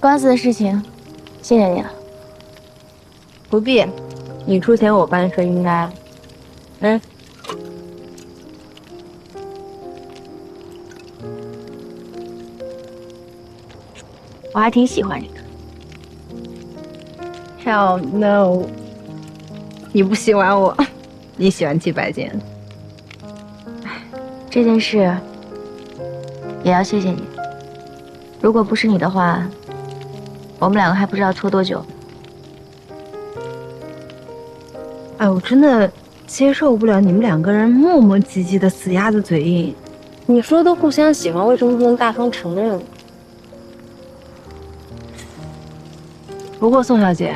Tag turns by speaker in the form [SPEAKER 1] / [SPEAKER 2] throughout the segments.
[SPEAKER 1] 官司的事情，谢谢你了。
[SPEAKER 2] 不必，你出钱我办是应该。
[SPEAKER 1] 我还挺喜欢你的。
[SPEAKER 2] Hell no！ 你不喜欢我，你喜欢季白剑。
[SPEAKER 1] 这件事也要谢谢你。如果不是你的话，我们两个还不知道拖多久。
[SPEAKER 2] 哎，我真的接受不了你们两个人磨磨唧唧的死鸭子嘴硬。你说都互相喜欢，为什么不能大方承认？不过宋小姐，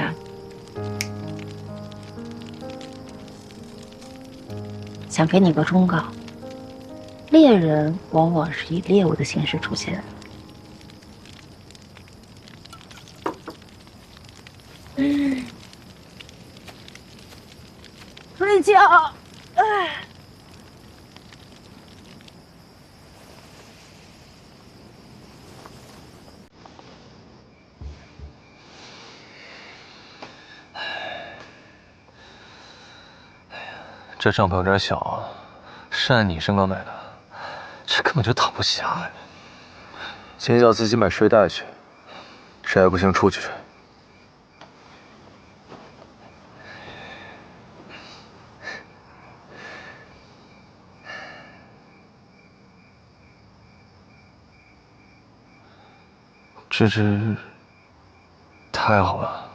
[SPEAKER 1] 想给你个忠告：猎人往往是以猎物的形式出现。
[SPEAKER 2] 睡觉。哎。
[SPEAKER 3] 这帐篷有点小啊，是按你身高买的，这根本就躺不下呀。
[SPEAKER 4] 先叫自己买睡袋去，实在不行出去睡。
[SPEAKER 3] 芝芝，太好了。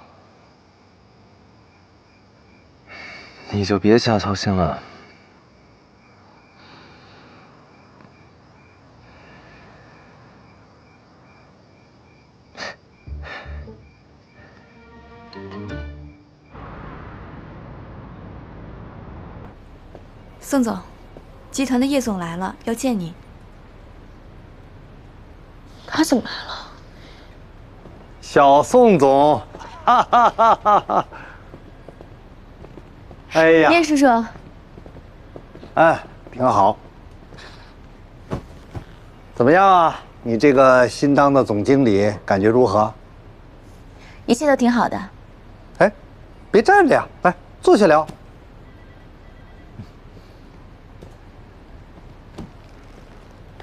[SPEAKER 4] 你就别瞎操心了。
[SPEAKER 5] 宋总，集团的叶总来了，要见你。
[SPEAKER 1] 他怎么来了？
[SPEAKER 6] 小宋总，哈哈哈哈哈！哎呀，
[SPEAKER 1] 叶叔叔，
[SPEAKER 6] 哎，挺好。怎么样啊？你这个新当的总经理感觉如何？
[SPEAKER 1] 一切都挺好的。
[SPEAKER 6] 哎，别站着呀，来坐下聊。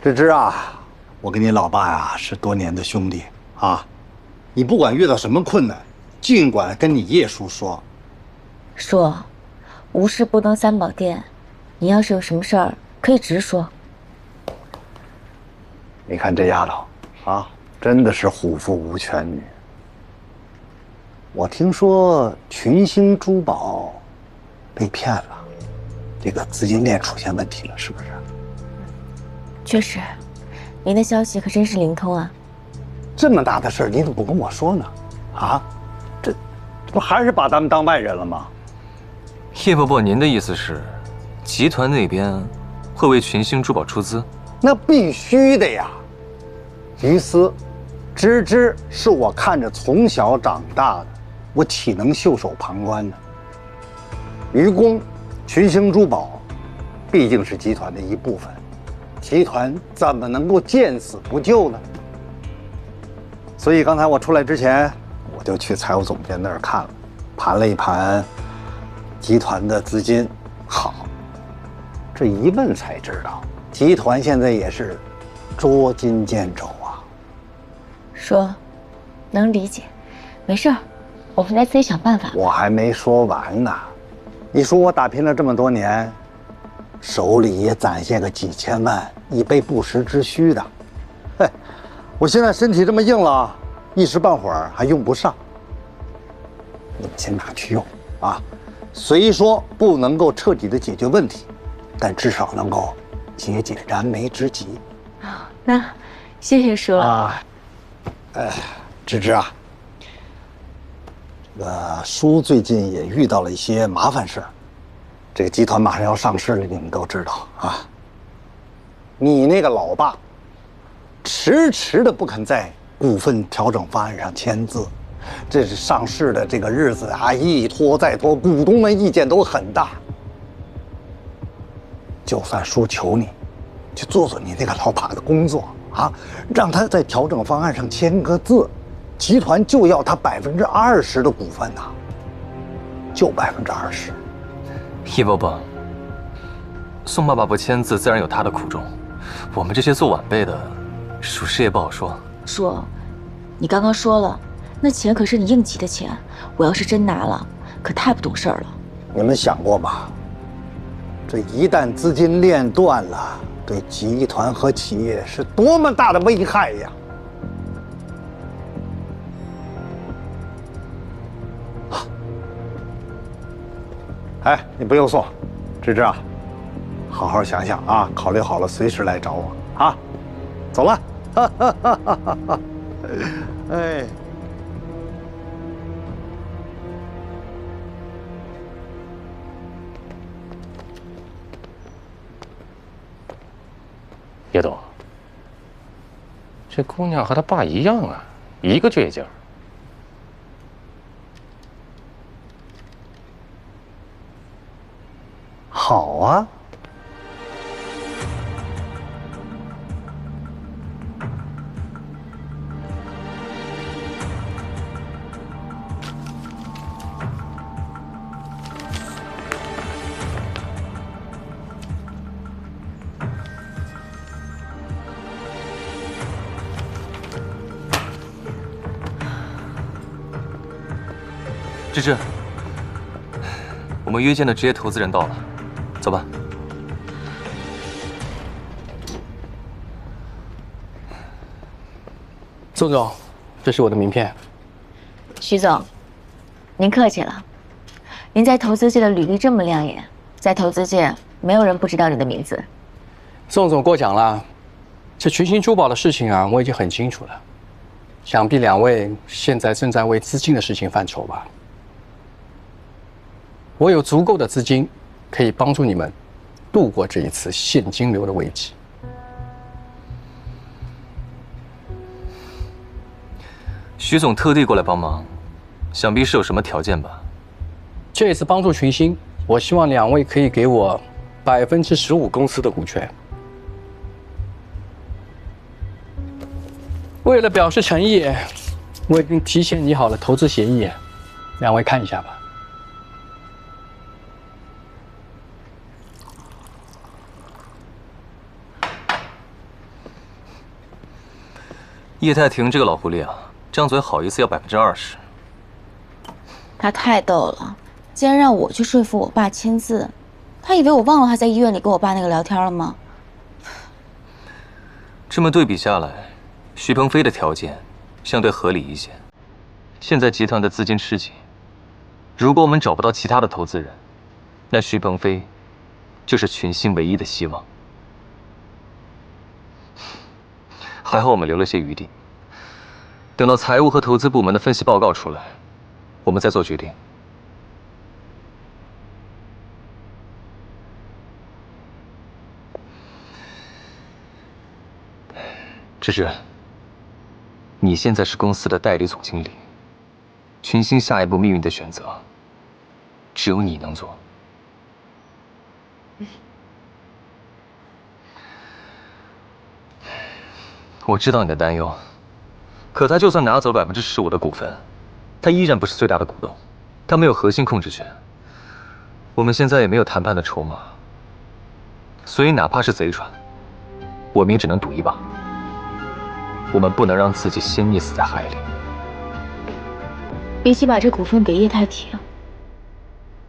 [SPEAKER 6] 芝芝啊，我跟你老爸呀是多年的兄弟啊，你不管遇到什么困难，尽管跟你叶叔说。
[SPEAKER 1] 说，无事不登三宝殿。你要是有什么事儿，可以直说。
[SPEAKER 6] 你看这丫头啊，真的是虎父无犬女。我听说群星珠宝被骗了，这个资金链出现问题了，是不是？
[SPEAKER 1] 确实，您的消息可真是灵通啊！
[SPEAKER 6] 这么大的事儿，你怎么不跟我说呢？啊，这不还是把咱们当外人了吗？
[SPEAKER 3] 叶伯伯，您的意思是，集团那边会为群星珠宝出资？
[SPEAKER 6] 那必须的呀。于私，芝芝是我看着从小长大的，我岂能袖手旁观呢？于公，群星珠宝，毕竟是集团的一部分，集团怎么能够见死不救呢？所以刚才我出来之前，我就去财务总监那儿看了，盘了一盘集团的资金。好，这一问才知道，集团现在也是捉襟见肘啊。
[SPEAKER 1] 说，能理解，没事儿，我们再自己想办法。
[SPEAKER 6] 我还没说完呢，你说我打拼了这么多年，手里也攒下个几千万以备不时之需的。嘿，我现在身体这么硬了，一时半会儿还用不上。你们先拿去用啊，虽说不能够彻底的解决问题，但至少能够解解燃眉之急。
[SPEAKER 1] 那谢谢叔
[SPEAKER 6] 啊。芝芝啊，这个叔最近也遇到了一些麻烦事儿，这个集团马上要上市了，你们都知道啊。你那个老爸，迟迟的不肯在股份调整方案上签字，这是上市的这个日子啊，一拖再拖，股东们意见都很大。就算叔求你，去做做你那个老爸的工作啊，让他在调整方案上签个字，集团就要他20%的股份呐，就20%。
[SPEAKER 3] 叶伯伯，宋爸爸不签字，自然有他的苦衷。我们这些做晚辈的，属实也不好说。
[SPEAKER 1] 叔，你刚刚说了，那钱可是你应急的钱，我要是真拿了，可太不懂事儿了。
[SPEAKER 6] 你们想过吗？这一旦资金链断了，对集团和企业是多么大的危害呀！哎，你不用送，芝芝啊，好好想想啊，考虑好了随时来找我啊。走了，哎。
[SPEAKER 7] 叶董，这姑娘和她爸一样啊，一个倔劲儿。
[SPEAKER 6] 好啊。
[SPEAKER 3] 芝芝，我们约见的职业投资人到了，走吧。
[SPEAKER 8] 宋总，这是我的名片。
[SPEAKER 1] 徐总，您客气了。您在投资界的履历这么亮眼，在投资界没有人不知道你的名字。
[SPEAKER 8] 宋总过奖了，这群星珠宝的事情啊，我已经很清楚了。想必两位现在正在为资金的事情犯愁吧？我有足够的资金，可以帮助你们度过这一次现金流的危机。
[SPEAKER 3] 徐总特地过来帮忙，想必是有什么条件吧？
[SPEAKER 8] 这次帮助群星，我希望两位可以给我15%公司的股权。为了表示诚意，我已经提前拟好了投资协议，两位看一下吧。
[SPEAKER 3] 叶太婷这个老狐狸啊，张嘴好意思要20%。
[SPEAKER 1] 他太逗了，竟然让我去说服我爸签字。他以为我忘了他在医院里跟我爸那个聊天了吗？
[SPEAKER 3] 这么对比下来，徐鹏飞的条件相对合理一些。现在集团的资金吃紧，如果我们找不到其他的投资人，那徐鹏飞就是群星唯一的希望。还好我们留了些余地，等到财务和投资部门的分析报告出来，我们再做决定。芝芝，你现在是公司的代理总经理，群星下一步命运的选择，只有你能做。我知道你的担忧，可他就算拿走15%的股份，他依然不是最大的股东，他没有核心控制权。我们现在也没有谈判的筹码，所以哪怕是贼船，我们也只能赌一把。我们不能让自己先溺死在海里。
[SPEAKER 1] 比起把这股份给叶太婷，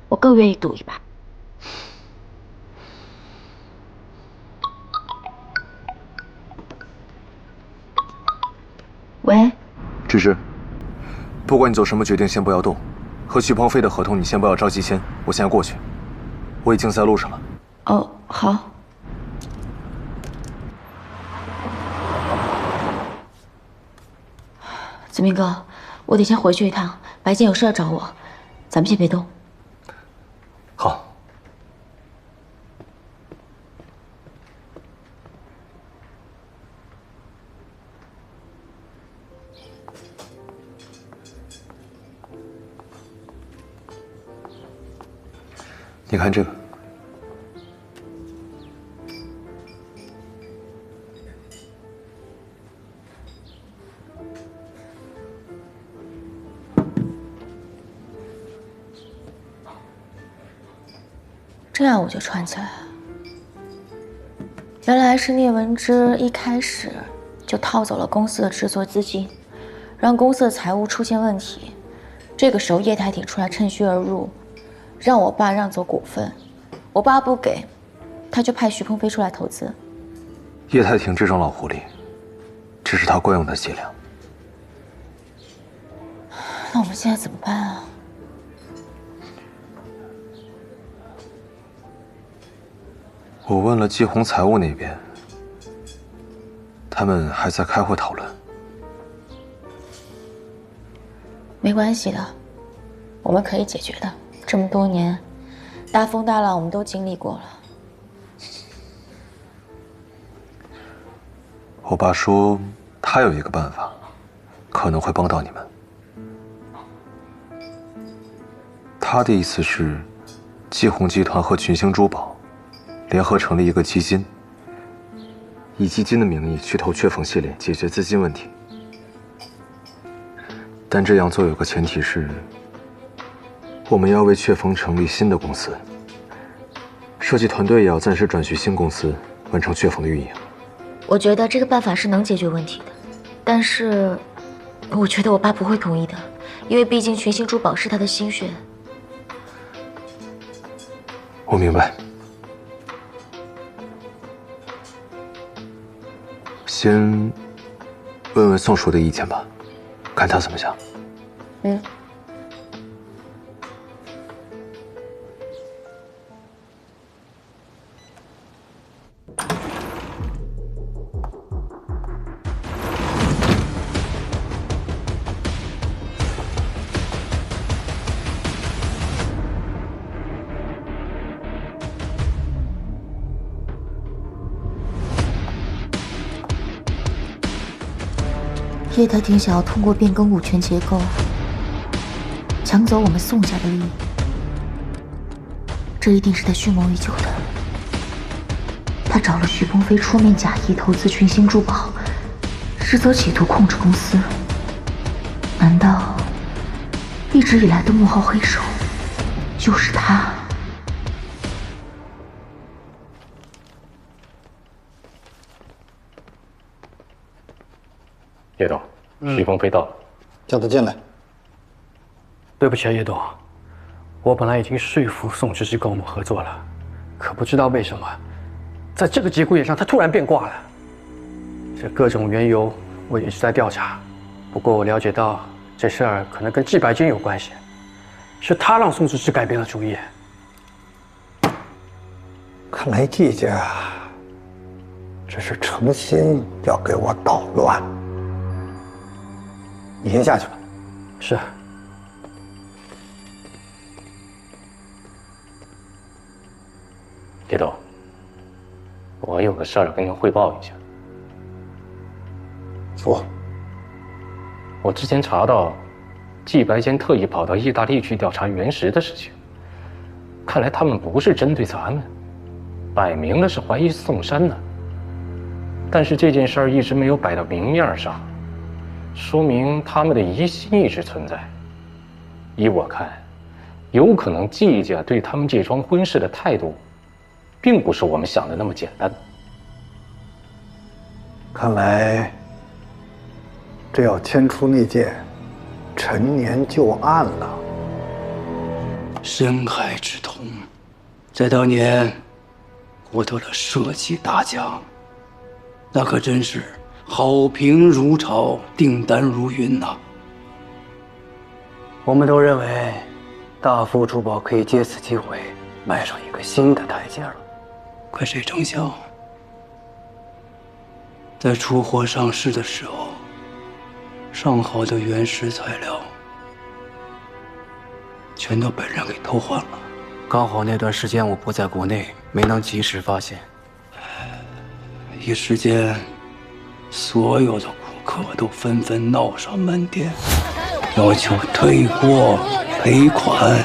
[SPEAKER 1] 我更愿意赌一把。喂，
[SPEAKER 4] 芝芝，不管你做什么决定，先不要动。和徐鹏飞的合同你先不要着急签，我现在过去。我已经在路上了。
[SPEAKER 1] 哦，好。子明哥，我得先回去一趟，白健有事要找我，咱们先别动。
[SPEAKER 3] 好。
[SPEAKER 4] 你看这个，
[SPEAKER 1] 这样我就串起来了。原来是聂文芝一开始就套走了公司的制作资金，让公司的财务出现问题。这个时候叶太挺出来趁虚而入，让我爸让走股份。我爸不给，他就派徐鹏飞出来投资。
[SPEAKER 4] 叶太挺这种老狐狸，这是他惯用的伎俩。
[SPEAKER 1] 那我们现在怎么办啊？
[SPEAKER 4] 我问了季红财务那边，他们还在开会讨论。
[SPEAKER 1] 没关系的，我们可以解决的。这么多年，大风大浪我们都经历过了。
[SPEAKER 4] 我爸说他有一个办法，可能会帮到你们。他的意思是，季红集团和群星珠宝联合成立一个基金，以基金的名义去投雀凤系列，解决资金问题。但这样做有个前提是，我们要为雀凤成立新的公司，设计团队也要暂时转去新公司，完成雀凤的运营。
[SPEAKER 1] 我觉得这个办法是能解决问题的，但是我觉得我爸不会同意的，因为毕竟群星珠宝是他的心血。
[SPEAKER 4] 我明白。先问问宋叔的意见吧，看他怎么想。
[SPEAKER 1] 嗯。叶太挺想要通过变更股权结构，抢走我们宋家的利益，这一定是他蓄谋已久的。他找了徐鹏飞出面假意投资群星珠宝，实则企图控制公司。难道一直以来的幕后黑手就是他？
[SPEAKER 7] 叶董，徐鹏飞到了，
[SPEAKER 6] 叫他进来。
[SPEAKER 8] 对不起啊，叶董，我本来已经说服宋芝芝跟我们合作了，可不知道为什么，在这个节骨眼上他突然变卦了。这各种缘由我也是在调查，不过我了解到这事儿可能跟季白金有关系，是他让宋芝芝改变了主意。
[SPEAKER 6] 看来季家这是诚心要给我捣乱。你先下去吧。
[SPEAKER 8] 是。
[SPEAKER 7] 叶董，我有个事儿跟您汇报一下。
[SPEAKER 6] 说。
[SPEAKER 7] 我之前查到，季白坚特意跑到意大利去调查原石的事情，看来他们不是针对咱们，摆明了是怀疑宋山呢。但是这件事儿一直没有摆到明面上。说明他们的疑心一直存在。依我看，有可能季家对他们这桩婚事的态度，并不是我们想的那么简单。
[SPEAKER 6] 看来，这要牵出那件陈年旧案了。
[SPEAKER 9] 深海之瞳，在当年获得了社稷大奖，那可真是好评如潮，订单如云呐。我们都认为，大福珠宝可以借此机会迈上一个新的台阶了。可谁成想，在出货上市的时候，上好的原石材料全都被人给偷换了。刚好那段时间我不在国内，没能及时发现。一时间，所有的顾客都纷纷闹上门店，要求退货赔款。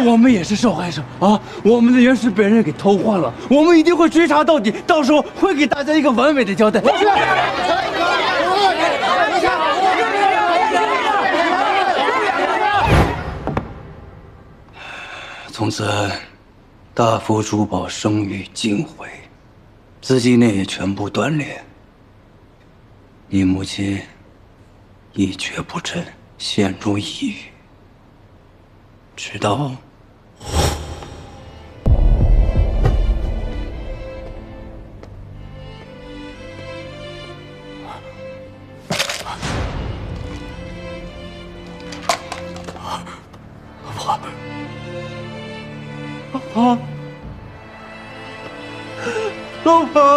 [SPEAKER 9] 我们也是受害者啊！我们的原石被人给偷换了，我们一定会追查到底，到时候会给大家一个完美的交代。从此，大福珠宝声誉尽毁，资金链也全部断裂。你母亲一蹶不振，陷入抑郁，直到
[SPEAKER 8] 老婆，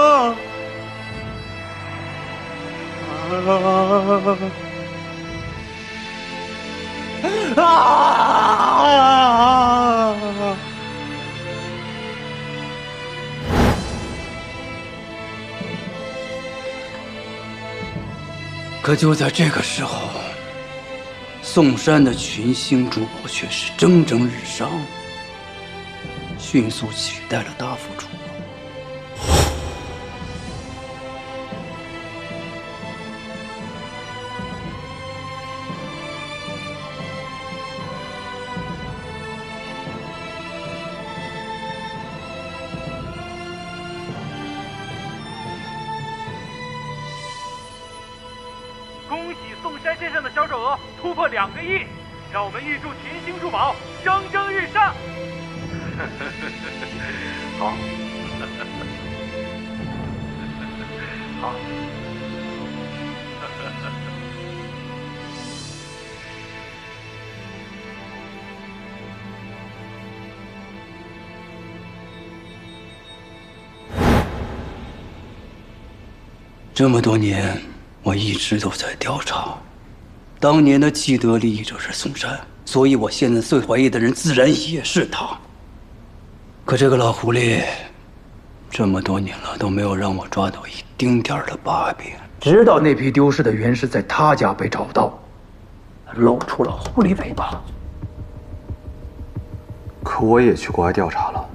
[SPEAKER 9] 可就在这个时候，宋山的群星珠宝却是蒸蒸日上，迅速取代了大福珠宝。
[SPEAKER 10] 恭喜宋山先生的销售额突破2个亿，让我们预祝群星珠宝蒸蒸日上。好，好。
[SPEAKER 9] 这么多年，我一直都在调查，当年的既得利益者是宋山，所以我现在最怀疑的人自然也是他。可这个老狐狸，这么多年了都没有让我抓到一丁点儿的把柄，
[SPEAKER 8] 直到那批丢失的原石在他家被找到，露出了狐狸尾巴。
[SPEAKER 4] 可我也去国外调查了，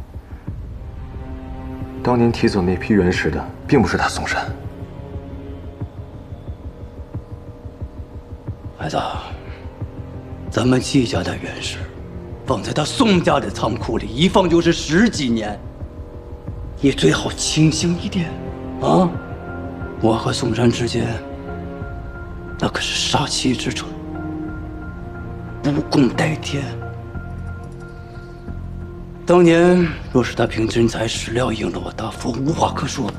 [SPEAKER 4] 当年提走那批原石的并不是他宋山。
[SPEAKER 9] 孩子，咱们季家的原石放在他宋家的仓库里，一放就是10几年。你最好清醒一点啊！我和宋山之间，那可是杀妻之仇，不共戴天。当年若是他凭真材实料赢了我大福，无话可说。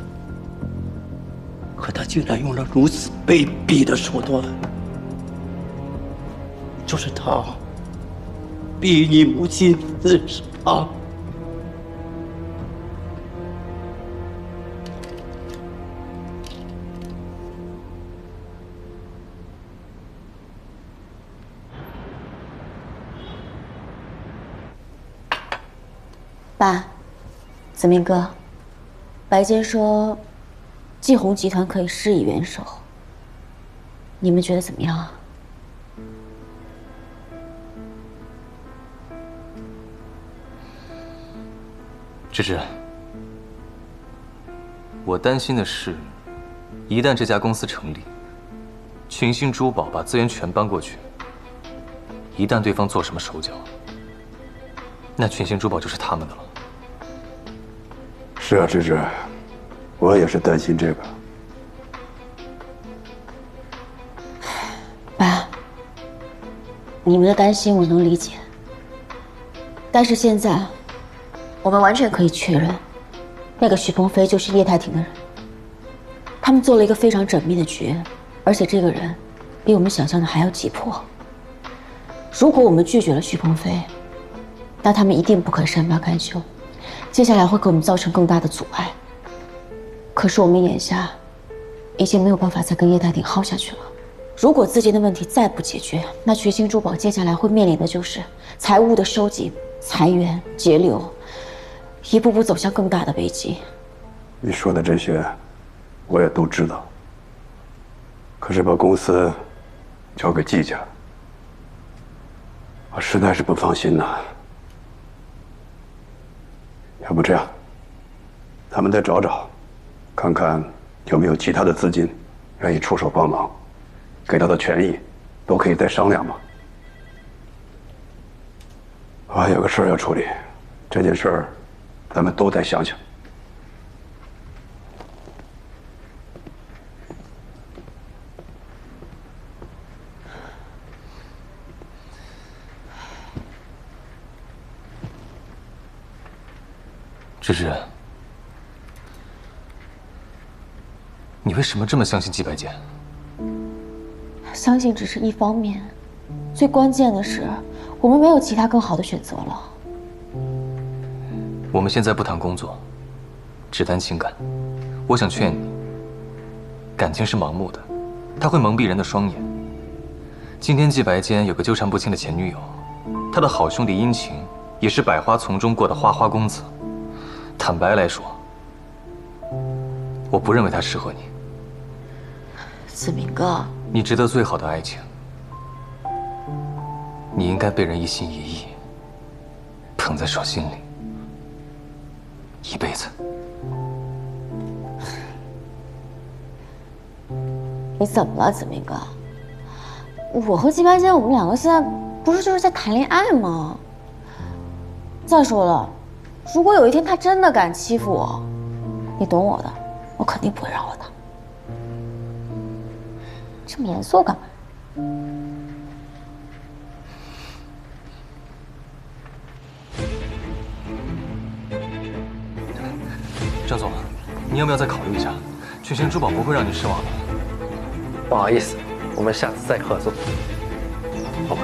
[SPEAKER 9] 可他竟然用了如此卑鄙的手段。就是他逼你母亲自杀。
[SPEAKER 1] 爸，子明哥，白洁说，季红集团可以施以援手，你们觉得怎么样啊？
[SPEAKER 3] 芝芝，我担心的是，一旦这家公司成立，群星珠宝把资源全搬过去，一旦对方做什么手脚，那群星珠宝就是他们的了。
[SPEAKER 11] 是啊，芝芝，我也是担心这个。
[SPEAKER 1] 爸，你们的担心我能理解，但是现在。我们完全可以确认，那个许鹏飞就是叶太庭的人。他们做了一个非常缜密的局，而且这个人比我们想象的还要急迫。如果我们拒绝了许鹏飞，那他们一定不肯善罢甘休，接下来会给我们造成更大的阻碍。可是我们眼下已经没有办法再跟叶太庭耗下去了。如果资金的问题再不解决，那群星珠宝接下来会面临的就是财物的收紧、裁员、节流。一步步走向更大的危机。
[SPEAKER 11] 你说的这些，我也都知道。可是把公司交给季家，我实在是不放心呐。要不这样，咱们再找找，看看有没有其他的资金愿意出手帮忙，给到的权益都可以再商量嘛。我还有个事儿要处理，这件事儿，咱们都再想想。
[SPEAKER 3] 芝芝，你为什么这么相信季白坚？
[SPEAKER 1] 相信只是一方面，最关键的是，我们没有其他更好的选择了。
[SPEAKER 3] 我们现在不谈工作，只谈情感。我想劝你，感情是盲目的，它会蒙蔽人的双眼。今天季白坚有个纠缠不清的前女友，他的好兄弟殷勤也是百花丛中过的花花公子。坦白来说，我不认为他适合你。
[SPEAKER 1] 子明哥，
[SPEAKER 3] 你值得最好的爱情，你应该被人一心一意捧在手心里，一辈子。
[SPEAKER 1] 你怎么了，子明哥？我和季白坚，我们两个现在不是就是在谈恋爱吗？再说了，如果有一天他真的敢欺负我，你懂我的，我肯定不会饶了他。这么严肃干嘛？
[SPEAKER 3] 张总，你要不要再考虑一下？群星珠宝不会让你失望的。
[SPEAKER 8] 不好意思，我们下次再合作。好吧。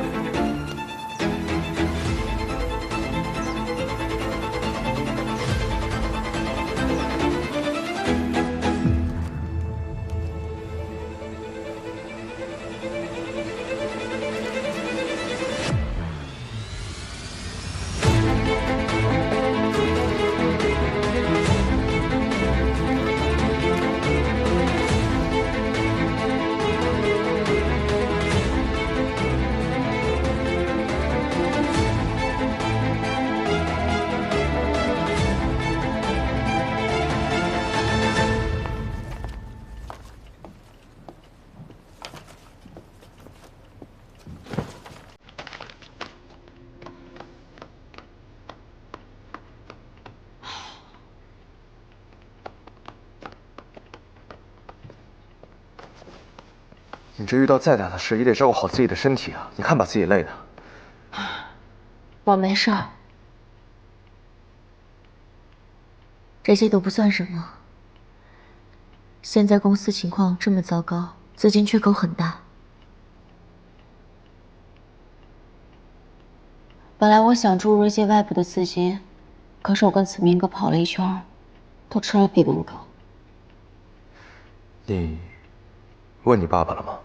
[SPEAKER 4] 你这遇到再大的事，也得照顾好自己的身体啊！你看把自己累的。
[SPEAKER 1] 我没事儿，这些都不算什么。现在公司情况这么糟糕，资金缺口很大。本来我想注入一些外部的资金，可是我跟子明哥跑了一圈，都吃了闭门羹。
[SPEAKER 4] 你问你爸爸了吗？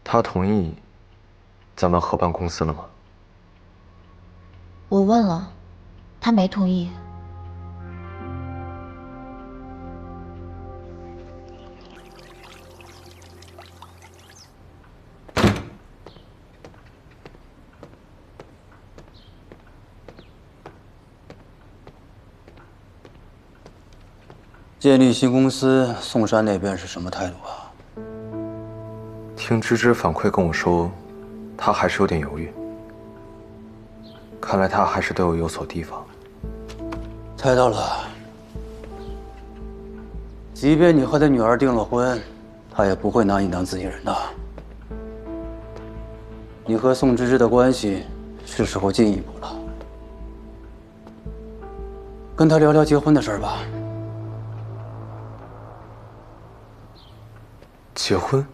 [SPEAKER 4] 他同意咱们合办公司了吗？
[SPEAKER 1] 我问了，他没同意。
[SPEAKER 9] 建立新公司，宋山那边是什么态度啊？
[SPEAKER 4] 听芝芝反馈跟我说，他还是有点犹豫。看来他还是对我有所提防。
[SPEAKER 9] 猜到了。即便你和他女儿订了婚，他也不会拿你当自己人的。你和宋芝芝的关系是时候进一步了，跟他聊聊结婚的事儿吧。
[SPEAKER 4] 结婚？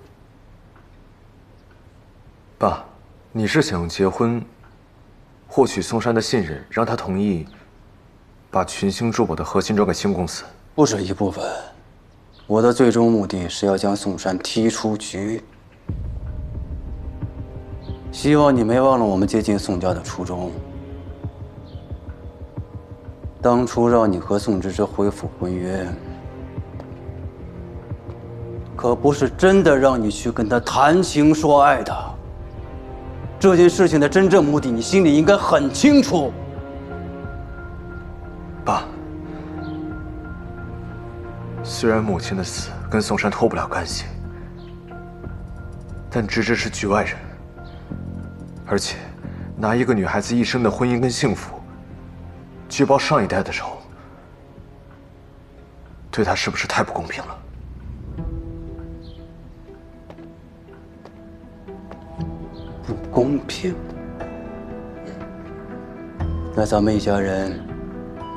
[SPEAKER 4] 爸，你是想用结婚获取宋山的信任，让他同意把群星珠宝的核心转给新公司？
[SPEAKER 9] 不止一部分，我的最终目的是要将宋山踢出局。希望你没忘了我们接近宋家的初衷。当初让你和宋芝芝恢复婚约，可不是真的让你去跟她谈情说爱的。这件事情的真正目的，你心里应该很清楚。
[SPEAKER 4] 爸，虽然母亲的死跟宋山脱不了干系，但芝芝是局外人，而且拿一个女孩子一生的婚姻跟幸福去报上一代的仇，对他是不是太不公平了？
[SPEAKER 9] 不公平？那咱们一家人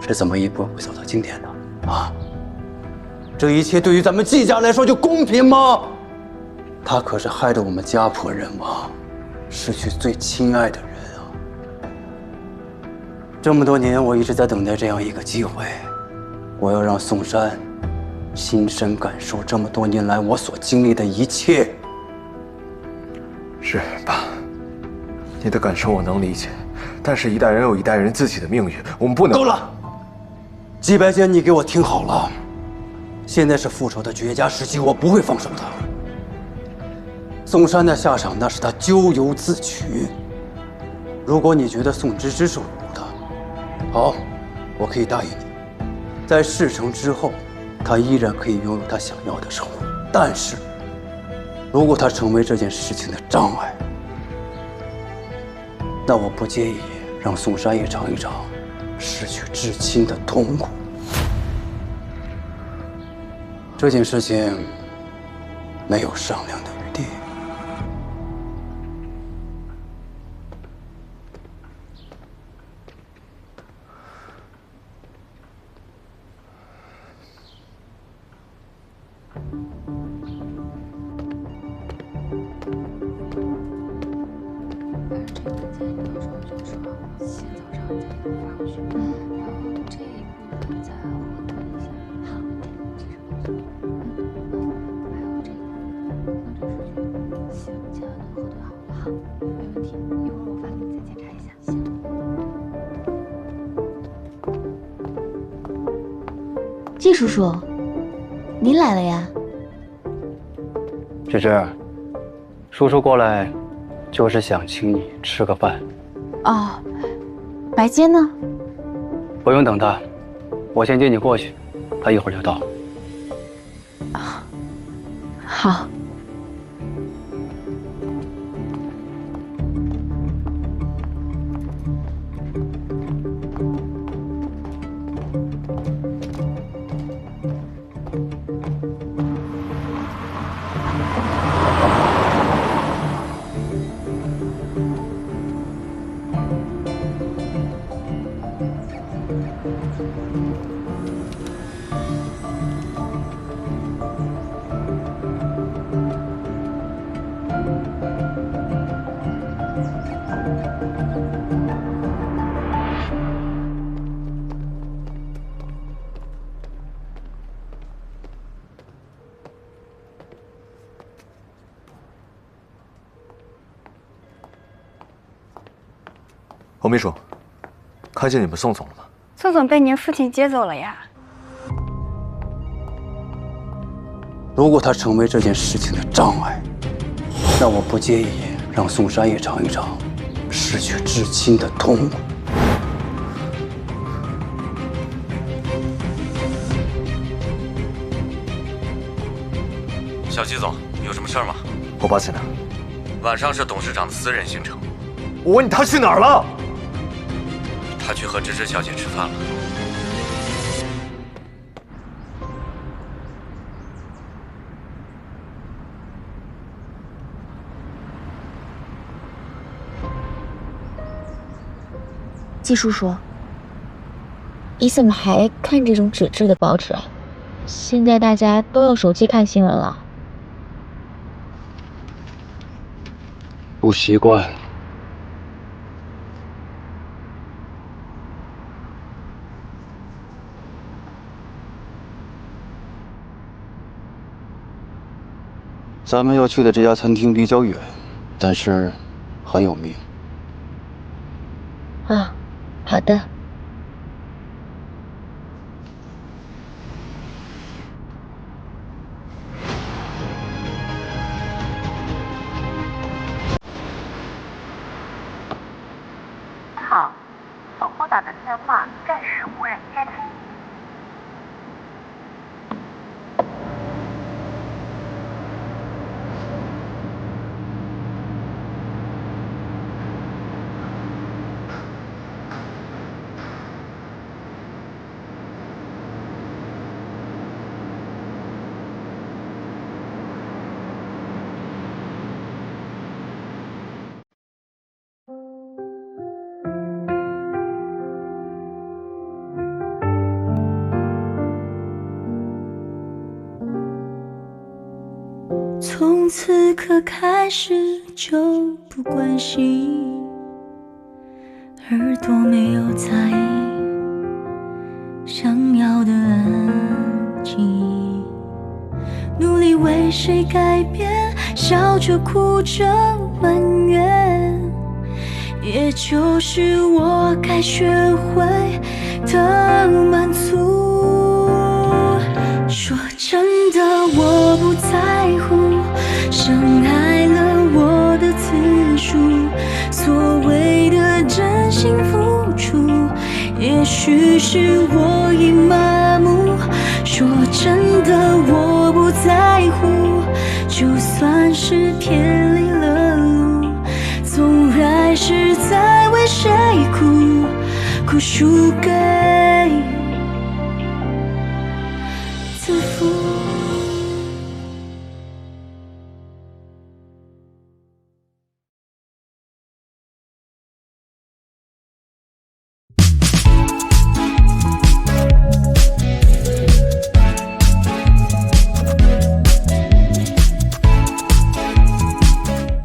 [SPEAKER 9] 是怎么一步步走到今天的啊？这一切对于咱们季家来说就公平吗？他可是害得我们家破人亡，失去最亲爱的人啊！这么多年，我一直在等待这样一个机会，我要让宋山亲身感受这么多年来我所经历的一切。
[SPEAKER 4] 是爸，你的感受我能理解，但是一代人有一代人自己的命运，我们不能。
[SPEAKER 9] 够了，季白仙，你给我听好了，现在是复仇的绝佳时机，我不会放手的。宋山的下场，那是他咎由自取。如果你觉得宋芝芝是无辜的，好，我可以答应你，在事成之后，他依然可以拥有他想要的生活。但是，如果他成为这件事情的障碍，那我不介意让宋山也尝一尝失去至亲的痛苦。这件事情没有商量的余地。
[SPEAKER 1] 季叔叔，您来了呀？
[SPEAKER 9] 芝芝，叔叔过来就是想请你吃个饭。
[SPEAKER 1] 哦，白坚呢？
[SPEAKER 9] 不用等他，我先接你过去，他一会儿就到。
[SPEAKER 1] 好。
[SPEAKER 4] 侯秘书，看见你们宋总了吗？
[SPEAKER 5] 宋总被您父亲接走了呀。
[SPEAKER 9] 如果他成为这件事情的障碍，那我不介意让宋山也尝一尝失去至亲的痛苦。
[SPEAKER 3] 小季总，有什么事儿吗？
[SPEAKER 4] 我爸去哪儿？
[SPEAKER 3] 晚上是董事长的私人行程。
[SPEAKER 4] 我问你，他去哪儿了？
[SPEAKER 3] 他去和芝芝小姐吃饭了。
[SPEAKER 1] 季叔叔，你怎么还看这种纸质的报纸啊？现在大家都用手机看新闻了。
[SPEAKER 9] 不习惯。咱们要去的这家餐厅比较远，但是很有名。
[SPEAKER 1] 啊，好的。
[SPEAKER 12] 好，所拨打的电话暂时无人接听。
[SPEAKER 13] 从此刻开始就不关心，耳朵没有在意想要的安静，努力为谁改变，笑着哭着埋怨，也就是我该学会的满足。说真的，我不在乎伤害了我的次数，所谓的真心付出，也许是我已麻木。说真的，我不在乎，就算是偏离了路，总还是在为谁哭，哭输给自负。